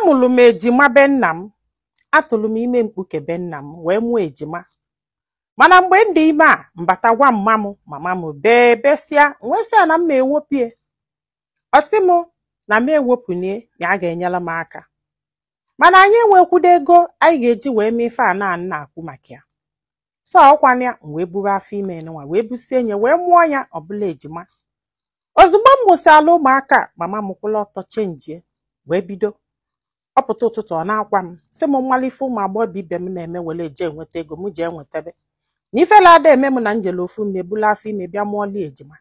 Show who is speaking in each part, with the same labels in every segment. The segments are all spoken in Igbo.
Speaker 1: Amụlụ m ejima be nna m, atụlụ m ime mkpuke be nna m wee mụọ ejima. Mana mgbe ndị ime a mbata gwa mama m bee besịa wee sị na m ma ewopie. Ọ sị m na m ewopụnie na a ga-enyela m aka. Mana anyị enwekwudo ego anyị ga-eji wee mee ife a na-akwụ maka ya. So ọkwana ya wee buru afọ ime nwa wee busie nye wee mụọ ya ọbụla ejima. Ozugbo m mụsịala ụmụaka mama m kwụla ọtọ chenjie wee bido. Ọ pụta ụtụtụ ọ na-akwa m sị m mmalife ụmụ agbọghọ ibe m na-eme wele eje enweta ego m jee nwetebe. Na ifela ada eme m na njele ofu mmebula afọ ime bịa mụọli ejima.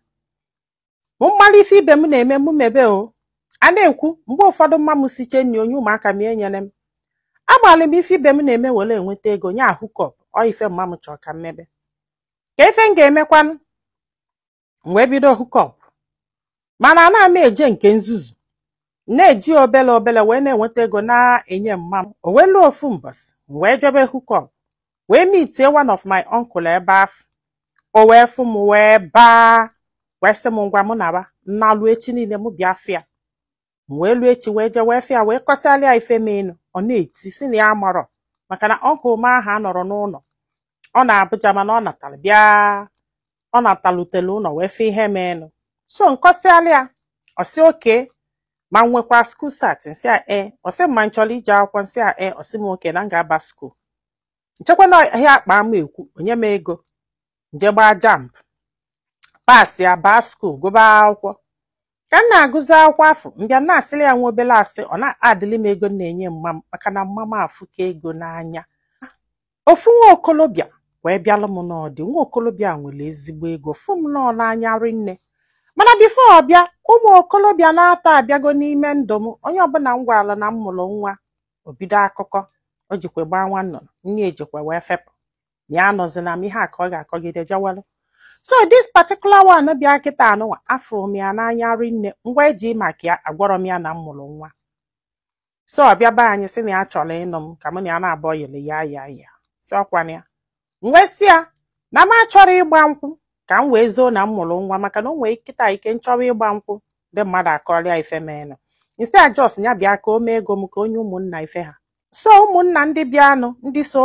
Speaker 1: Mụ mmalife ibe m na-eme m mebe o. A na-ekwu mgbe ụfọdụ mma m siche nri onye ụmụaka m enyere m. Agbalị m ife ibe m na-eme wele enweta ego nye ahụkọp ọ ife mma m chọọ ka m mebe. Ka ife m ga-emekwanụ m wee bido hụkọp. Mana ana m eje nke nzuzu. Na-eji obele wee na-enweta ego na-enye mma m. O wee lụọ ofu mbọsị wee jebe hụkọp wee meetie one of my uncle ebe afọ. O wee fụ m wee baa wee sị m ngwa mụ na-aba nnalụ echi niile m bịa fịa. M wee lụọ echi wee je wee fịa wee kọsịalịa ife menu ọ na-eti si na ya marọ maka na uncle m ahụ anọrọ n'ụlọ. Ọ na-Abuja mana ọ natara bịa ọ natalutele ụlọ wee fee ihe menu. So nkọsịalịa ọ sị oke ma nwekwa school sat nsị a ọ sị ma nchọrọ ije akwụkwọ nsị a ọ sị m oke na m ga-aba school. Nchekwa na ihe akpa m ekwu onye m ego nje gbaa jamb pass ya baa school gụba akwụkwọ. Ka m na-agụzi akwụkwọ afọ mbịa na-asịrị ya nwa obele asị ọ na-adịlị m ego na-enye mma m maka na mma m afụka ego n'anya. Ofu nwa okolobịa wee bịalụ m n'ọdị nwa okolobịa nwere ezigbo ego fụ m nọ n'anya rinne. Mana bifo ọbịa ụmụ okolobịa na-ata abịago n'ime ndụ m onye ọbụla m gwara na m mụrụ nwa obido akụkọ o jikwa gbaa nwa nnụnụ nne ejikwa wee fepụ ya anọzi na m ihe a ka ọ ga-akọgide jawalụ. So this particular one bịa kịta anụnwa afụrụ m ya n'anya rinne ngwa eji maka ya agwọrọ m ya na m mụrụ nwa. So ọbịa be anyị sị na ya chọrọ ịnụ m ka m na ya na-abọ yele ya si ọkwana ya wee sị ya na m achọrọ ịgba nkwụ ka m wee zoo na m mụrụ nwa maka na o nwee kịta ike nchọrọ ịgba nkwụ ndị mmadụ akọrịa ife menụ. Isi ajọs ya bịa ka o mee ego m ka onye ụmụnna ife ha. So ụmụnna ndị bịanụ ndị so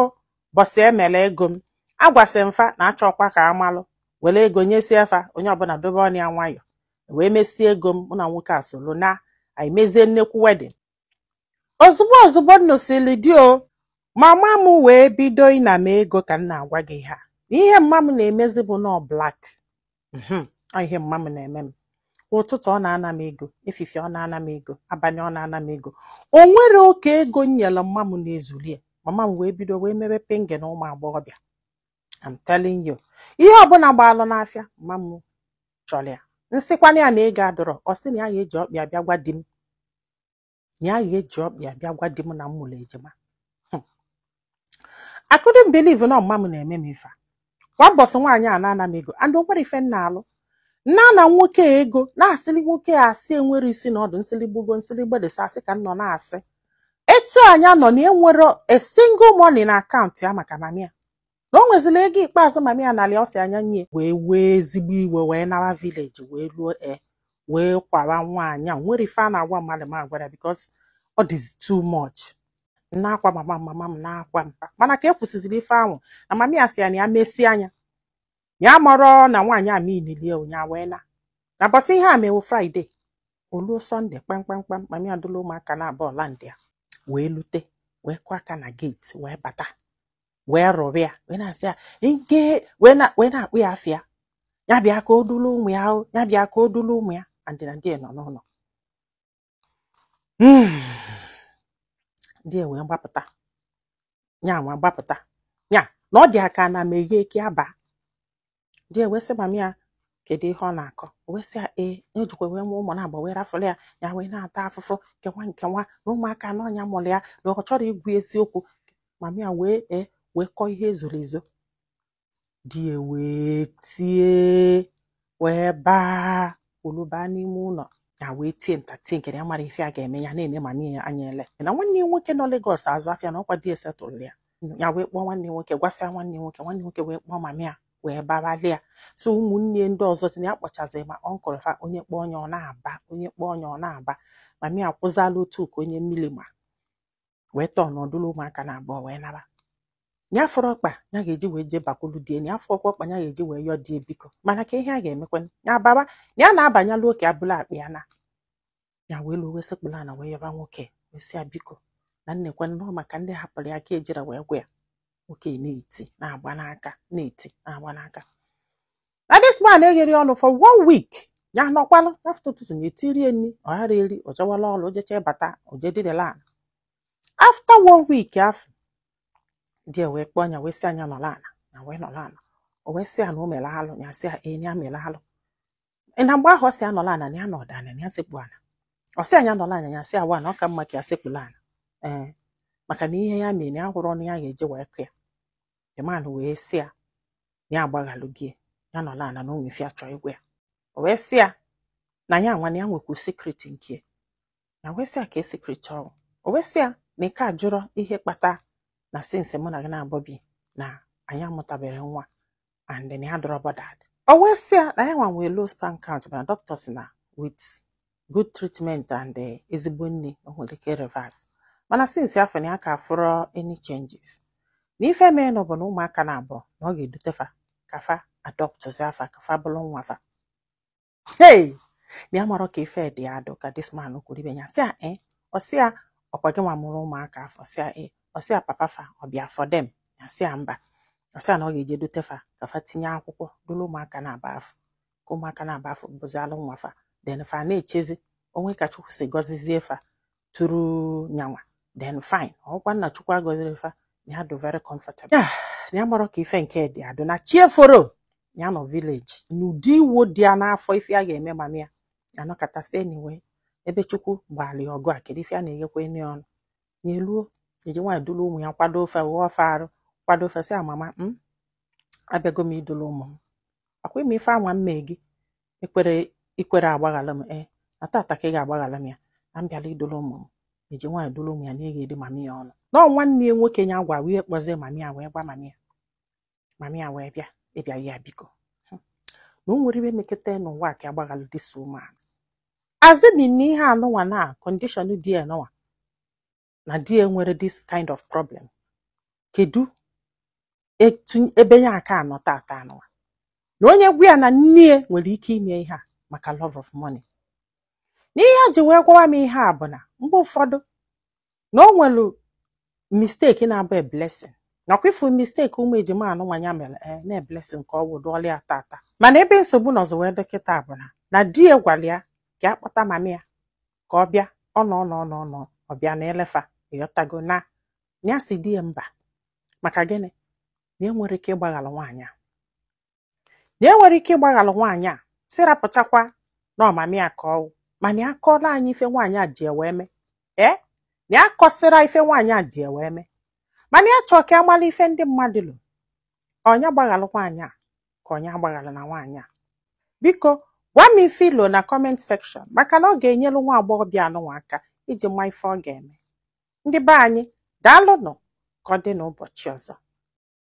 Speaker 1: bọsị emere ego m agwasị mfa na achọkwa ka amalụ were ego nyesie fa onye ọbụla dobe ọnụ ya nwayọ wee mesie ego m mụ na nwoke a solo na anyị mezie nnekwu wedin. Ozugbo nnụsịrị di o mama m wee bido ịna m ego ka m na-agwa gị ha. Ihe mma m na-emezi bụ nọ blak. Ihe mma m na-eme m. Ụtụtụ ọ na-ana m ego, efifie ọ na-ana m ego, abalị ọ na-ana m ego. O nwere oke ego nyere mma m na-ezuli ya. Mama m wee bido wee mebe penge na ụmụ agbọghọbịa. I'm telling you. Ihe ọbụla gbaalụ n'afịa mama m chọrọ ya. Nsịkwana ya na ego adọrọ ọ sị na ya ga-eji ọkpịa bịa gwa di m. Ya ga-eji ọkpịa bịa gwa di m na m mụrụ ejima. I couldn't believe na mama m na-eme m ife. Kwa mbọsị nwaanyị a na-ana m ego and o nwere ife na-alụ. Nna na nwoke ego na-asịlị nwoke a asị enwere isi na ọdụ nsịlịgbugo nsịlịgbedesa asị ka nọ na-asị. Etu anya nọ na enwere a single money na akaụntụ ya maka mami ya. Na o nwezila ego ikpeazụ mami ya nalị ọsị anya nye wee ezigbo iwe wee nawa village wee luo wee kwara nwaanyị a nwere ife a na-agwa mmadụ ma agwara because ọ dịzi too much. Na-akwa mama m na-akwa mpa mana ka ekwusiziri ife ahụ na mami ya sị ya na ya mesi anya ya marọ na nwaanyị a niile ụnyaahụ wee na bọsị ihe a mewu Fraịde oluo Sọnde kpamkpamkpam mami adụla ụmụaka na-aba Ọlandia wee lute wee kụọ aka na gate wee bata wee rụrụ ya wee na-asị ya nke wee na-akpụ ya afịa ya bịa ka o dulu ụmụ ya ya bịa ka o dulu ụmụ ya and na die nọ n'ụlọ. Die wee gbapụta ya nwa gbapụta ya na ọ dị aka na meghe eke aba. Die wee sị mami ya kedu ihe ọ na-akọ wee sị ya ejikwa wee nwa ụmụ na-agba wee rafụrụ ya wee na-ata afụfụ nkewa na ụmụaka na ọnya mụrụ ya na ọ chọrọ igwu eziokwu. Mami ya wee kọọ ihe ezoro ezo. Die wee tie wee baa oluba n'ime ụlọ ya wee tie ntatie nke ya mara ife a ga-eme ya na-ene mami ya anya ele na nwanne nwoke nọ Lagos azụ afịa na ọkwa di esetụlụ ya. Ya wee kpọọ nwanne nwoke gwasịa nwanne nwoke wee kpọọ mami ya wee babalị ya. So ụmụnne ndị ọzọ si na ya kpọchazi ma ọnkụl fa onye kpọọ onye ọ na-aba onye kpọọ onye ọ na-aba mami akwụzala otu ka onye mmiri ma wee tọọ n'ọdụlụ ụmụaka na abụọ wee naba. Nya fọrọ ọkpa ya ga-eji wee je bakwulu die, ya fọrọ ọkpa ya ga-eji wee yọọ die biko mana ka ihe a ga-emekwa ya baba ya na-abanyalụ oke abụla akpa ya na ya wee lụọ wee sekpụla na wee yọba nwoke wee sị ya biko na nnekwe nọ maka ndị hapụrụ ya ka ejira wee gwa ya. Nwoke na-eti na-agba n'aka na-eti na-agba n'aka. Na this man eghere ọnụ for 1 week ya nọkwalụ after ụtụtụ na-etiri nri ọ ghara eri ọ jewala ọlụ jeche bata o jedidela. After 1 week afọ die wee kpọọ anya wee sị anya nọla ana na wee nọla ana o wee sị ya na o mere alụ ya sị ya ya mere alụ. Na mgbe ahụ ọ sị ya nọla ana na ya nọdụ ana na ya sekpu ana ọ sị anya nọla ana ya sị awa na ọ ka mma ka ya sekpula ana maka na ihe ya mere na ya hụrụ ọnụ ya ga-eje wee kụ ya. The man wee sị ya ya agbaghalụ gị ya nọla ana na onwe ife achọ igwe ya. O wee sị ya na ya nwa na ya nwekwu secret nke ya wee sị ya ka secret ọrụ. O wee sị ya na ike ajụrọ ihe kpata na since mụ na gị na Bobby na anyị amụtabere nwa and then ya dọrọ bothered. O wee sị ya na ya nwa nwee low sperm count but doctors na with good treatment and ezigbo nne o nwere ike reverse. Mana since afọ na ya ka fụrọ any changes. Na ife mee na ọ bụ na ụmụaka na abụọ na ọ ga-edutefa ka fa adọptụzi afa ka fa bụrụ nwa fa. Hey! Na ya marọ ka ife dị adụ ka this man kwuru ibe ya sị ya ọ sị ya ọkwa gị nwa mụrụ ụmụaka afọ sị ya ọ sị ya papa fa ọ bịa for them ya sị ya mba ọ sị ya na ọ ga-eje dutefa ka fa tinye akwụkwọ dụrụ ụmụaka na-aba afọ ka ụmụaka na-aba afọ bụzi alụ nwa fa then fa na-echezi onwe ka Chukwu si gọzizie fa tụrụ nyanwa then fine ọkwa nna Chukwu agọziri fa ya do very comfortable. Ya marọ ka ife nke dị adụ na chieforo ya nọ village n'ụdị iwo dị ya n'afọ ife ya ga-eme mami ya anọkọtasị anyway ebe Chukwu gbalị ọgụ a kedu ife a na-eghekwa enyi ọnụ nyeluo eji nwaanyị dụlụ ụmụ ya kwado ofe ghọọ ofe arụ kwado ofe sị mama abịago m idụlụ ụmụ m akwa ime ife anwa mme gị ikwere agbaghala m na tata ka ị ga-agbaghala m ya na mbịala idụlụ ụmụ m eji nwaanyị dụlụ ụmụ ya na ị ga-edi mami ya ọnụ na nwanne ya nwoke ya gwa wee kpọzie mami ya wee gwa mami ya wee bịa ịbịa ya biko na o nwere ibe mekete n'ụwa ka agbaghalụ dịsa ụmụanụ azịbi na ihe anụnwa na condition dị ya nọwa na di nwere this kind of problem kedu ebe ya aka anọ tata anụnwa na onye gwa ya na nne nwere ike ime ihe a maka love of money. N'ihe ji wee gwawa m ihe a bụ na mgbe ụfọdụ na o nwere mistake na-abụ a blessing nakwa ifu mistake ụmụ ejima anụnwa ya mere na blessing ka ọ wụdụ ọlịa tata mana ebe nsogbu nọzọ wee dọkịta bụ na di gwara ya ka akpọta mami ya ka ọ bịa ọ bịa na elefa ịghọtago na ya si di ya mba maka gịnị na enwere ike ịgbaghalụ nwaanyị a si rapụchakwa na ọmami ya ka ọwụ mana ya kọọla anyị ife nwaanyị a ji wee mee na ya kọsịra ife nwaanyị a ji wee mee mana ya chọọ ka amala ife ndị mmadụ lụ ọnya gbaghalụ nwaanyị a ka ọnya gbaghalụ na nwaanyị a. Biko gwa m ife ilo na comment section maka na ọ ga-enyelu nwa agbọghọbịa anụnwa aka iji ma ife ọ ga-eme. Ndị be anyị daalụnụ ka ọ dị n'ụbọchị ọzọ.